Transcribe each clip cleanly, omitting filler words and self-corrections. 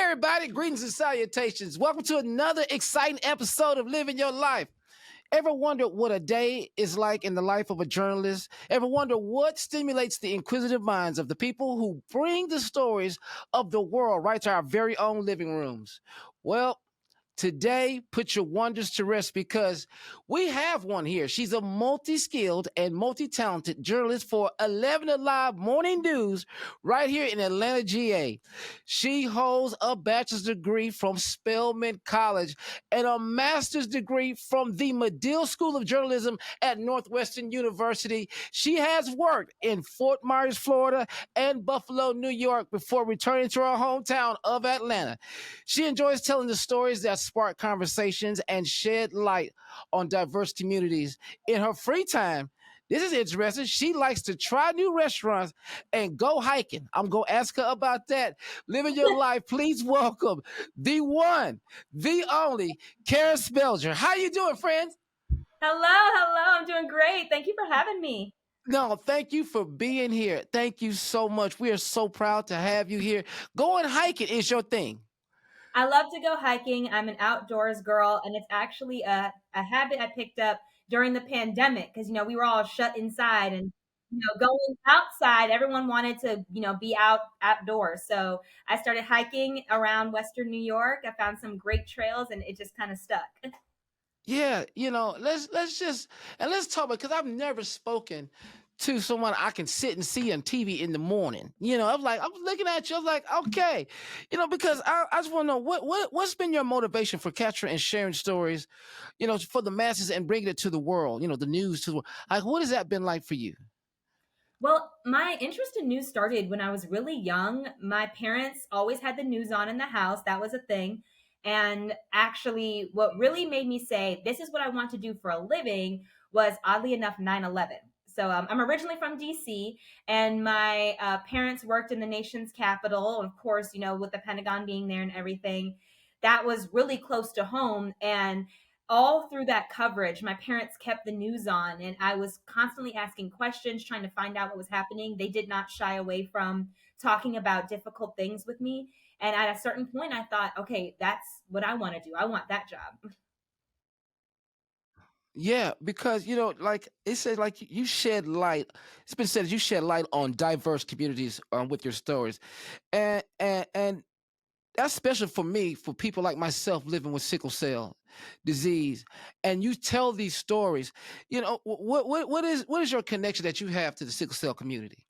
everybody, greetings and salutations. Welcome to another exciting episode of Living Your Life. Ever wonder what a day is like in the life of a journalist? Ever wonder what stimulates the inquisitive minds of the people who bring the stories of the world right to our very own living rooms? Well, today, put your wonders to rest because we have one here. She's a multi-skilled and multi-talented journalist for 11ALIVE Morning News right here in Atlanta, GA. She holds a bachelor's degree from Spelman College and a master's degree from the Medill School of Journalism at Northwestern University. She has worked in Fort Myers, Florida and Buffalo, New York before returning to her hometown of Atlanta. She enjoys telling the stories that spark conversations and shed light on diverse communities. In her free time, this is interesting, she likes to try new restaurants and go hiking. I'm going to ask her about that. Living your life, please welcome the one, the only, Karys Belger. How you doing, friend? Hello. I'm doing great. Thank you for having me. No, thank you for being here. Thank you so much. We are so proud to have you here. Going hiking is your thing. I love to go hiking. I'm an outdoors girl, and it's actually a habit I picked up during the pandemic because, we were all shut inside and, going outside, everyone wanted to, be outdoors. So I started hiking around Western New York. I found some great trails and it just kind of stuck. Yeah, let's talk about because I've never spoken to someone I can sit and see on TV in the morning. I'm looking at you. I'm like, okay, because I just want to know what's been your motivation for capturing and sharing stories, for the masses and bringing it to the world. The news to the world. Like, what has that been like for you? Well, my interest in news started when I was really young. My parents always had the news on in the house. That was a thing. And actually, what really made me say, this is what I want to do for a living was oddly enough 9/11. So I'm originally from DC, and my parents worked in the nation's capital. Of course, with the Pentagon being there and everything, that was really close to home. And all through that coverage, my parents kept the news on, and I was constantly asking questions, trying to find out what was happening. They did not shy away from talking about difficult things with me. And at a certain point, I thought, okay, that's what I want to do. I want that job. Yeah, because like it says, like you shed light. It's been said you shed light on diverse communities with your stories, and that's special for me, for people like myself living with sickle cell disease. And you tell these stories. What is your connection that you have to the sickle cell community?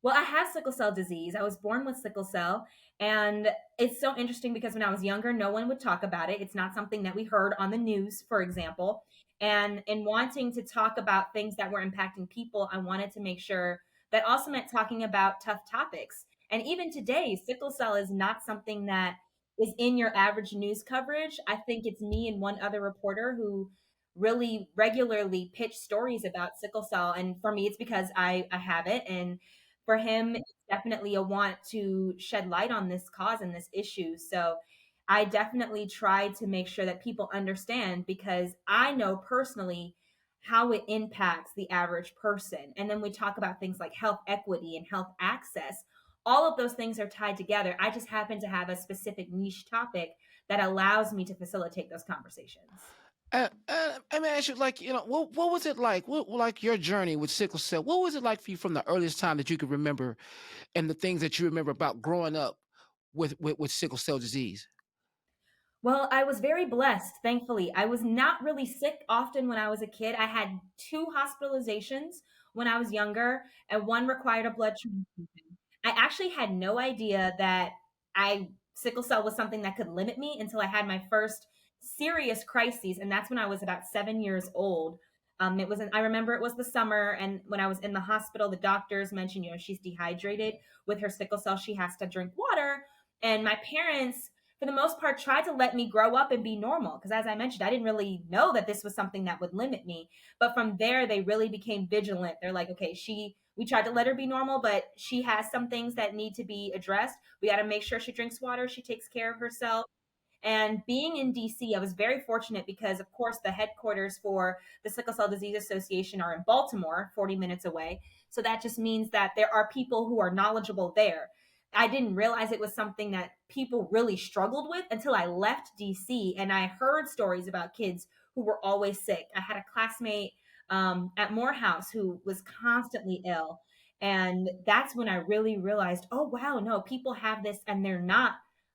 Well, I have sickle cell disease. I was born with sickle cell. And it's so interesting because when I was younger, no one would talk about it. It's not something that we heard on the news, for example. And in wanting to talk about things that were impacting people, I wanted to make sure that also meant talking about tough topics. And even today, sickle cell is not something that is in your average news coverage. I think it's me and one other reporter who really regularly pitch stories about sickle cell. And for me, it's because I have it. And for him, it's definitely a want to shed light on this cause and this issue. So I definitely try to make sure that people understand because I know personally how it impacts the average person. And then we talk about things like health equity and health access. All of those things are tied together. I just happen to have a specific niche topic that allows me to facilitate those conversations. I mean, ask you, like, what was it like? What, like, your journey with sickle cell? What was it like for you from the earliest time that you could remember, and the things that you remember about growing up with sickle cell disease? Well, I was very blessed, thankfully. I was not really sick often when I was a kid. I had two hospitalizations when I was younger, and one required a blood transfusion. I actually had no idea that I sickle cell was something that could limit me until I had my first serious crises, and that's when I was about 7 years old. I remember it was the summer, and when I was in the hospital, the doctors mentioned, she's dehydrated with her sickle cell. She has to drink water, and my parents for the most part, tried to let me grow up and be normal. Because as I mentioned, I didn't really know that this was something that would limit me. But from there, they really became vigilant. They're like, okay, we tried to let her be normal, but she has some things that need to be addressed. We got to make sure she drinks water, she takes care of herself. And being in DC, I was very fortunate because, of course, the headquarters for the Sickle Cell Disease Association are in Baltimore, 40 minutes away. So that just means that there are people who are knowledgeable there. I didn't realize it was something that people really struggled with until I left DC and I heard stories about kids who were always sick. I had a classmate at Morehouse who was constantly ill. And that's when I really realized, oh, wow, no, people have this and they're not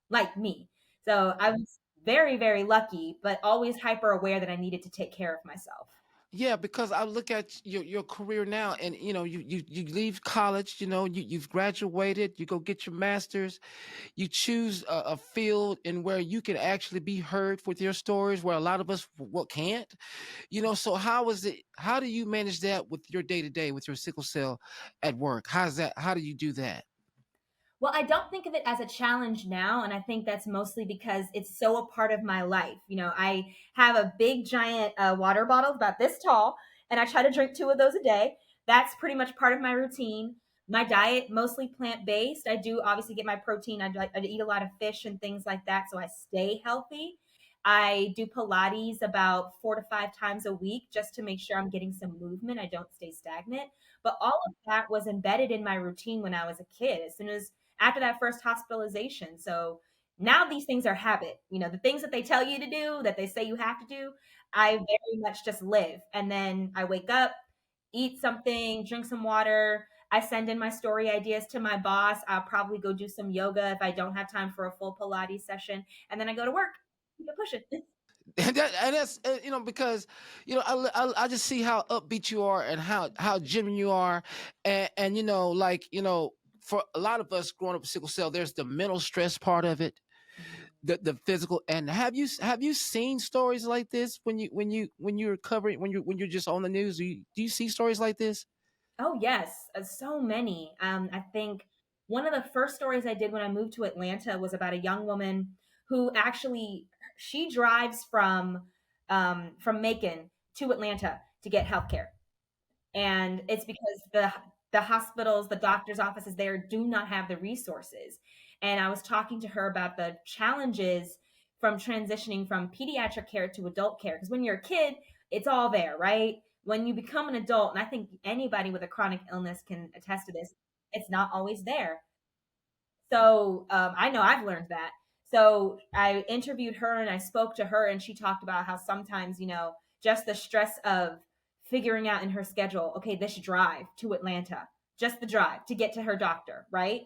like me. So I was very, very lucky, but always hyper aware that I needed to take care of myself. Yeah, because I look at your career now, and you leave college, you've graduated, you go get your master's, you choose a field in where you can actually be heard with your stories, where a lot of us can't. So how do you manage that with your day to day with your sickle cell at work? How do you do that? Well, I don't think of it as a challenge now. And I think that's mostly because it's so a part of my life. I have a big, giant water bottle about this tall, and I try to drink 2 of those a day. That's pretty much part of my routine. My diet, mostly plant based. I do obviously get my protein. I eat a lot of fish and things like that. So I stay healthy. I do Pilates about 4 to 5 times a week just to make sure I'm getting some movement. I don't stay stagnant. But all of that was embedded in my routine when I was a kid. As soon as after that first hospitalization. So now these things are habit. The things that they tell you to do, that they say you have to do, I very much just live. And then I wake up, eat something, drink some water. I send in my story ideas to my boss. I'll probably go do some yoga if I don't have time for a full Pilates session. And then I go to work. Keep it pushing. And that's because I just see how upbeat you are and how genuine you are, and like for a lot of us growing up with sickle cell, there's the mental stress part of it, the physical. And have you seen stories like this when you're covering when you're just on the news? Do you see stories like this? Oh, yes, so many. I think one of the first stories I did when I moved to Atlanta was about a young woman who actually she drives from Macon to Atlanta to get healthcare, and it's because the hospitals, the doctors' offices there do not have the resources. And I was talking to her about the challenges from transitioning from pediatric care to adult care because when you're a kid, it's all there, right? When you become an adult, and I think anybody with a chronic illness can attest to this, it's not always there. So I know I've learned that. So I interviewed her and I spoke to her, and she talked about how sometimes, just the stress of figuring out in her schedule, okay, this drive to Atlanta, just the drive to get to her doctor, right?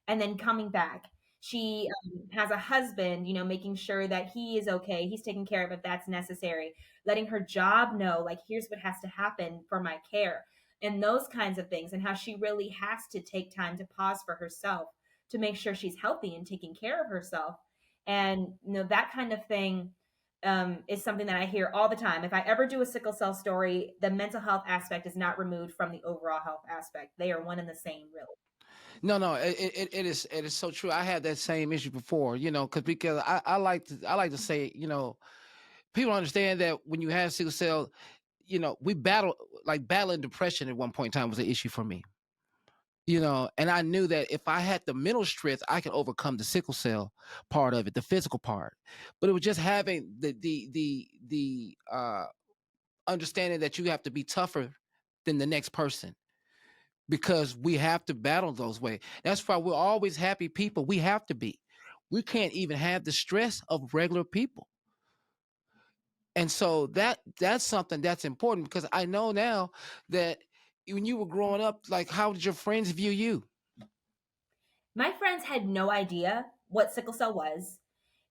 And then coming back. She has a husband, making sure that he is okay. He's taking care of if that's necessary, letting her job know, like, here's what has to happen for my care, and those kinds of things, and how she really has to take time to pause for herself to make sure she's healthy and taking care of herself. And that kind of thing is something that I hear all the time. If I ever do a sickle cell story, the mental health aspect is not removed from the overall health aspect. They are one and the same, really. No, it is so true. I had that same issue before, because I like to say, people understand that when you have sickle cell, we battling depression at one point in time was an issue for me. And I knew that if I had the mental strength, I could overcome the sickle cell part of it, the physical part. But it was just having the understanding that you have to be tougher than the next person, because we have to battle those ways. That's why we're always happy people. We have to be. We can't even have the stress of regular people. And so that's something that's important, because I know now that when you were growing up, like, how did your friends view you? My friends had no idea what sickle cell was.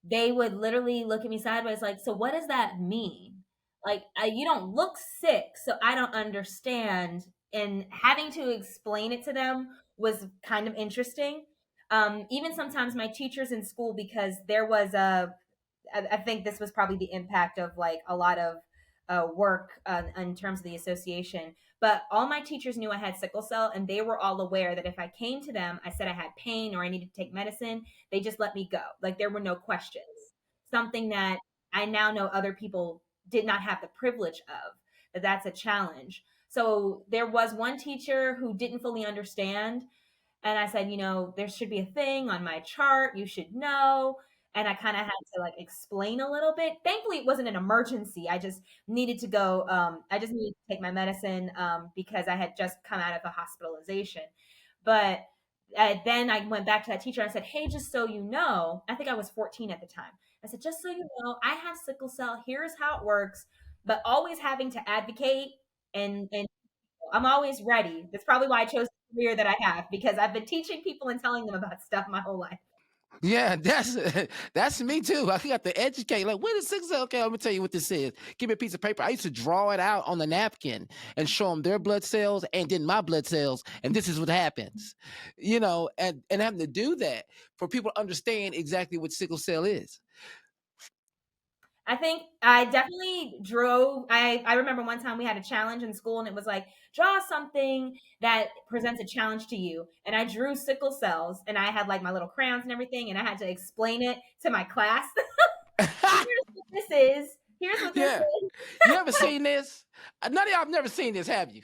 They would literally look at me sideways like, so what does that mean? Like, you don't look sick, so I don't understand. And having to explain it to them was kind of interesting. Even sometimes my teachers in school, because there was I think this was probably the impact of like a lot of work in terms of the association. But all my teachers knew I had sickle cell, and they were all aware that if I came to them, I said I had pain or I needed to take medicine, they just let me go. Like there were no questions. Something that I now know other people did not have the privilege of. That's a challenge. So there was one teacher who didn't fully understand, and I said, there should be a thing on my chart. You should know. And I kind of had to like explain a little bit. Thankfully, it wasn't an emergency. I just needed to go. I just needed to take my medicine because I had just come out of a hospitalization. But then I went back to that teacher and I said, hey, just so you know, I think I was 14 at the time. I said, just so you know, I have sickle cell. Here's how it works. But always having to advocate, and I'm always ready. That's probably why I chose the career that I have, because I've been teaching people and telling them about stuff my whole life. Yeah, that's me too. I got to educate. Like, what is sickle cell? Okay, let me tell you what this is. Give me a piece of paper. I used to draw it out on the napkin and show them their blood cells and then my blood cells, and this is what happens. And having to do that for people to understand exactly what sickle cell is. I think I definitely drove. I remember one time we had a challenge in school, and it was like, draw something that presents a challenge to you. And I drew sickle cells, and I had like my little crayons and everything, and I had to explain it to my class. Here's what this is. Here's what this Yeah, is. you ever seen this? None of y'all have never seen this, have you?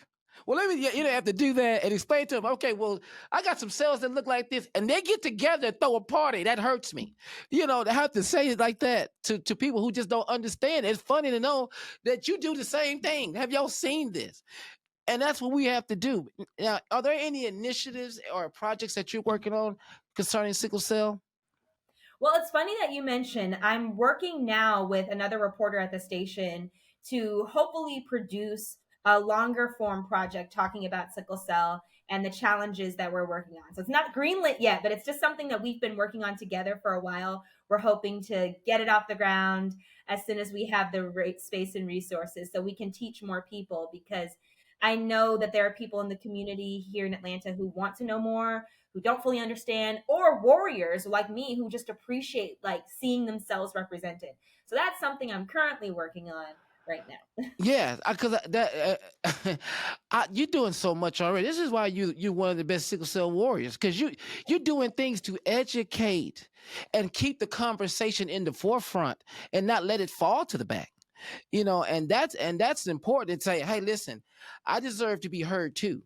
Well, let me. You don't have to do that and explain to them. Okay, well, I got some cells that look like this, and they get together and throw a party. That hurts me. To have to say it like that to people who just don't understand. It's funny to know that you do the same thing. Have y'all seen this? And that's what we have to do. Now, are there any initiatives or projects that you're working on concerning sickle cell? Well, it's funny that you mentioned I'm working now with another reporter at the station to hopefully produce a longer form project talking about sickle cell and the challenges that we're working on. So it's not greenlit yet, but it's just something that we've been working on together for a while. We're hoping to get it off the ground as soon as we have the right space and resources so we can teach more people, because I know that there are people in the community here in Atlanta who want to know more, who don't fully understand, or warriors like me who just appreciate like seeing themselves represented. So that's something I'm currently working on right now. Yeah, because you're doing so much already. This is why you're one of the best sickle cell warriors, because you're doing things to educate and keep the conversation in the forefront and not let it fall to the back. And that's important to say, hey, listen, I deserve to be heard too.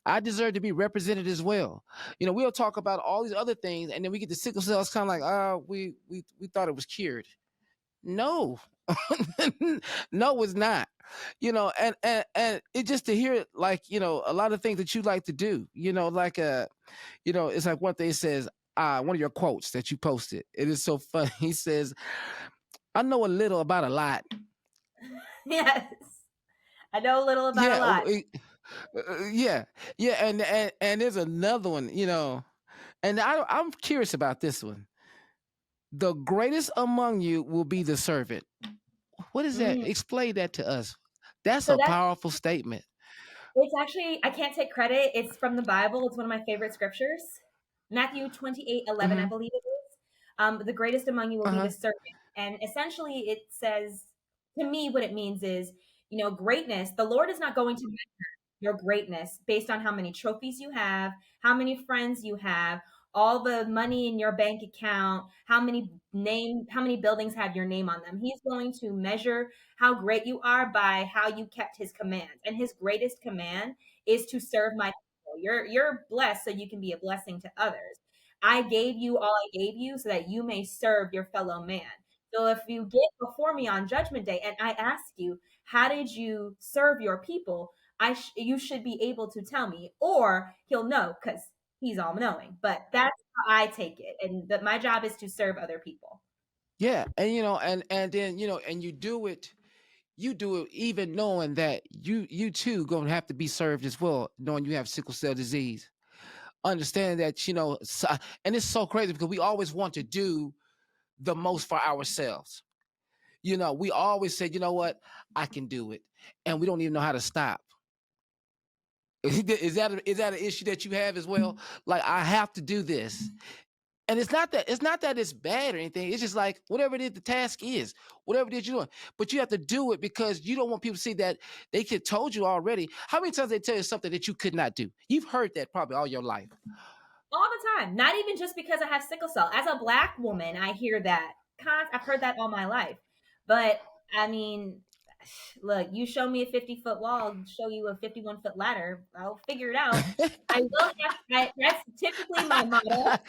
I deserve to be represented as well. We'll talk about all these other things, and then we get the sickle cell. It's kind of like, we thought it was cured. No, no, it's not. And it just to hear it, like, a lot of things that you like to do. Like it's like what they says. One of your quotes that you posted. It is so funny. He says, "I know a little about a lot." Yes, I know a little about a Yeah, lot. yeah, yeah, and there's another one. And I'm curious about this one. The greatest among you will be the servant. What is that? Mm. Explain that to us. That's So a that's powerful statement. it's actually, I can't take credit. It's from the Bible. It's one of my favorite scriptures. Matthew 28:11, I Hmm. believe it is. The greatest among you will be the Uh-huh. servant. And essentially it says, to me, what it means is, greatness. The Lord is not going to your greatness based on how many trophies you have, how many friends you have, all the money in your bank account, how many buildings have your name on them. He's going to measure how great you are by how you kept his commands. And his greatest command is to serve my people. You're blessed so you can be a blessing to others. I gave you all I gave you so that you may serve your fellow man. So if you get before me on judgment day and I ask you, how did you serve your people? You should be able to tell me, or he'll know because he's all knowing. But that's how I take it, and that my job is to serve other people. Yeah, and then and you do it even knowing that you too gonna have to be served as well, knowing you have sickle cell disease. Understand that and it's so crazy because we always want to do the most for ourselves. We always say, you know what, I can do it, and we don't even know how to stop. Is that an issue that you have as well? Like, I have to do this, and it's not that it's bad or anything. It's just like whatever it is, the task is whatever it is you're doing, but you have to do it because you don't want people to see that they could told you already. How many times they tell you something that you could not do? You've heard that probably all your life. All the time. Not even just because I have sickle cell. As a black woman, I hear that. I've heard that all my life. But I mean, look, you show me a 50-foot wall, I'll show you a 51-foot ladder. I'll figure it out. I will have. That's typically my motto.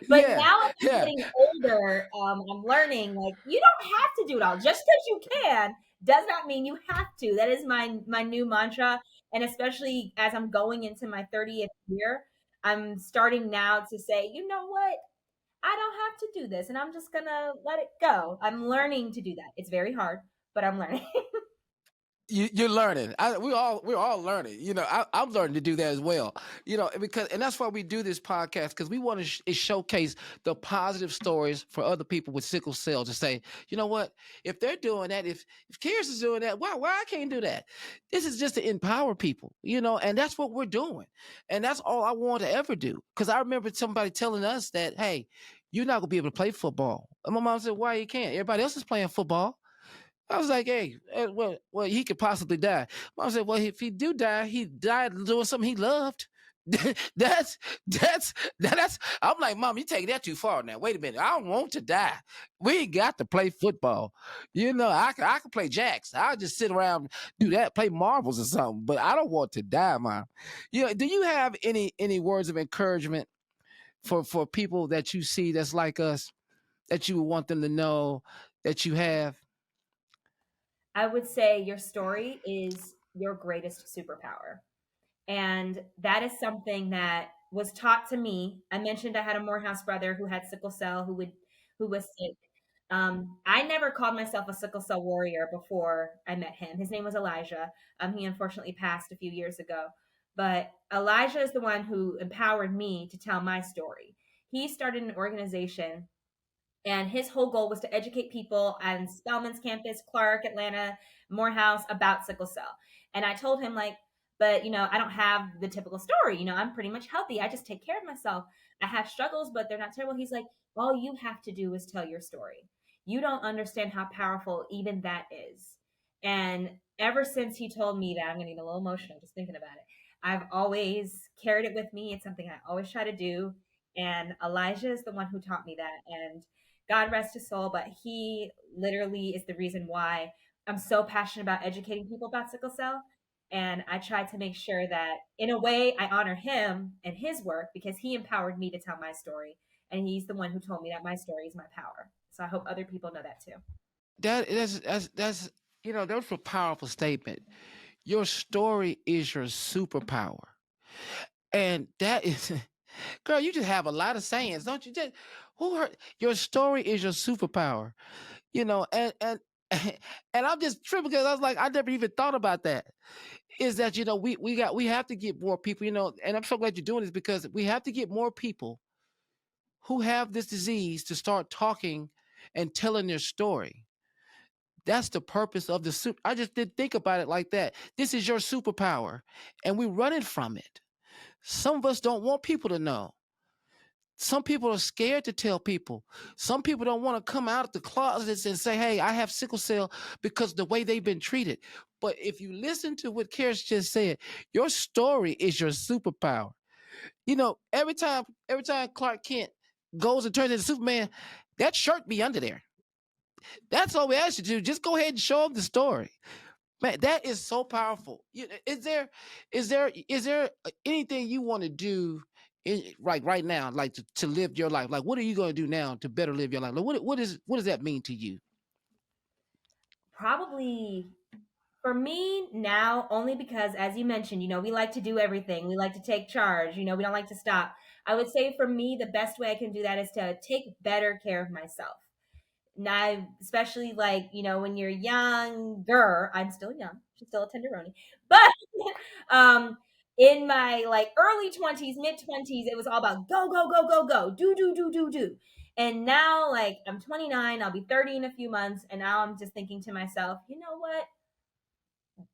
But Yeah, now as I'm yeah. getting older, I'm learning like you don't have to do it all. Just because you can does not mean you have to. That is my new mantra, and especially as I'm going into my 30th year, I'm starting now to say, you know what? I don't have to do this and I'm just gonna let it go. I'm learning to do that. It's very hard, but I'm learning. You're learning. We're all learning. I'm learning to do that as well. And that's why we do this podcast, because we want to showcase the positive stories for other people with sickle cell, to say, you know what, if they're doing that, if Karys is doing that, why I can't do that? This is just to empower people, and that's what we're doing, and that's all I want to ever do. Because I remember somebody telling us that, hey, you're not gonna be able to play football, and my mom said, why you can't? Everybody else is playing football. I was like, hey, well, he could possibly die. Mom said, well, if he do die, he died doing something he loved. that's that's. I'm like, Mom, you taking that too far now. Wait a minute, I don't want to die. We ain't got to play football. I can play jacks. I'll just sit around, do that, play marbles or something. But I don't want to die, Mom. Do you have any words of encouragement for people that you see that's like us, that you would want them to know that you have? I would say your story is your greatest superpower. And that is something that was taught to me. I mentioned I had a Morehouse brother who had sickle cell, who was sick. I never called myself a sickle cell warrior before I met him. His name was Elijah. He unfortunately passed a few years ago. But Elijah is the one who empowered me to tell my story. He started an organization, and his whole goal was to educate people on Spelman's campus, Clark, Atlanta, Morehouse, about sickle cell. And I told him, like, but I don't have the typical story. I'm pretty much healthy. I just take care of myself. I have struggles, but they're not terrible. He's like, all you have to do is tell your story. You don't understand how powerful even that is. And ever since he told me that, I'm getting a little emotional just thinking about it. I've always carried it with me. It's something I always try to do. And Elijah is the one who taught me that. And God rest his soul, but he literally is the reason why I'm so passionate about educating people about sickle cell. And I try to make sure that, in a way, I honor him and his work, because he empowered me to tell my story. And he's the one who told me that my story is my power. So I hope other people know that too. That's that was a powerful statement. Your story is your superpower, and that is, girl, you just have a lot of sayings, don't you? Just who heard your story is your superpower, and and I'm just tripping because I was like, I never even thought about that. Is that we have to get more people, and I'm so glad you're doing this, because we have to get more people who have this disease to start talking and telling their story. That's the purpose of the super. I just didn't think about it like that. This is your superpower, and we're running from it. Some of us don't want people to know. Some people are scared to tell people. Some people don't want to come out of the closets and say, hey, I have sickle cell, because the way they've been treated. But if you listen to what Karys just said, your story is your superpower. Every time Clark Kent goes and turns into Superman, that shirt be under there. That's all we ask you to do. Just go ahead and show them the story. Man, that is so powerful. Is there anything you want to do right now, like to live your life? Like, what are you going to do now to better live your life? Like, what does that mean to you? Probably for me now, only because, as you mentioned, we like to do everything. We like to take charge. We don't like to stop. I would say for me, the best way I can do that is to take better care of myself. Now, especially like, when you're younger, I'm still young, she's still a tenderoni, but um, in my like early 20s, mid 20s, it was all about go, go, go, go, go, do, do, do, do, do. And now, like, I'm 29, I'll be 30 in a few months, and now I'm just thinking to myself, you know what?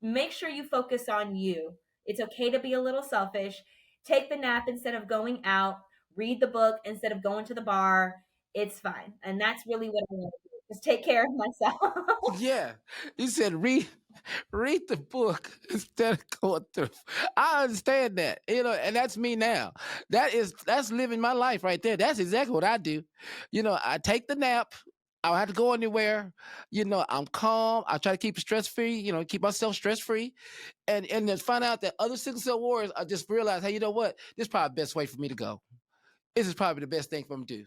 Make sure you focus on you. It's okay to be a little selfish. Take the nap instead of going out. Read the book instead of going to the bar. It's fine. And that's really what I want to do. Just take care of myself. Yeah, you said read the book instead of going through. I understand that, and that's me now. That's living my life right there. That's exactly what I do. I take the nap. I don't have to go anywhere. I'm calm. I try to keep stress free. Keep myself stress free, and then find out that other sickle cell warriors. I just realize, hey, you know what? This is probably the best way for me to go. This is probably the best thing for me to do.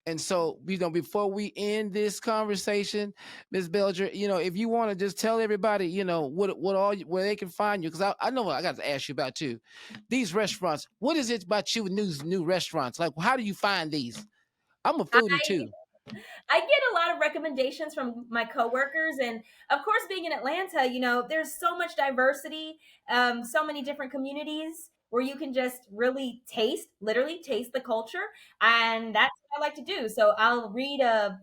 And so, before we end this conversation, Ms. Belger, if you want to just tell everybody, where they can find you, because I know what I got to ask you about too. These restaurants, what is it about you with new restaurants? Like, how do you find these? I'm a foodie too. I get a lot of recommendations from my coworkers, and of course, being in Atlanta, there's so much diversity, so many different communities where you can just really literally taste the culture, and that's what I like to do. So I'll read a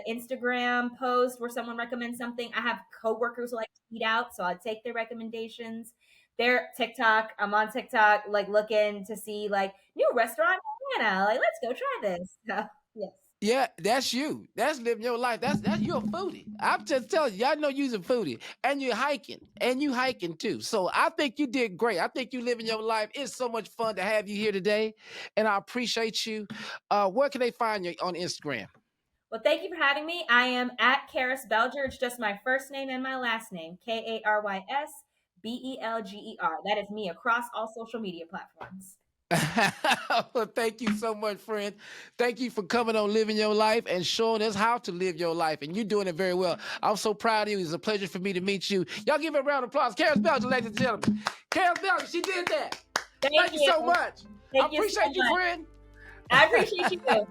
Instagram post where someone recommends something. I have coworkers who like to eat out, so I take their recommendations. Their TikTok, I'm on TikTok, like looking to see like new restaurant in Atlanta. Like, let's go try this. So, yes. Yeah, that's you. That's living your life. That's you're a foodie. I'm just telling you, I know you're a foodie, and you're hiking, and you hiking too. So I think you did great. I think you living your life. It's so much fun to have you here today, and I appreciate you. Where can they find you on Instagram? Well, thank you for having me. I am at Karys Belger. It's just my first name and my last name, KarysBelger. That is me across all social media platforms. Well, thank you so much, friend. Thank you for coming on Living Your Life and showing us how to live your life. And you're doing it very well. I'm so proud of you. It's a pleasure for me to meet you. Y'all give her a round of applause. Karys Belger, ladies and gentlemen. Karys Belger, she did that. Thank you so much. Thank I appreciate you, friend. I appreciate you.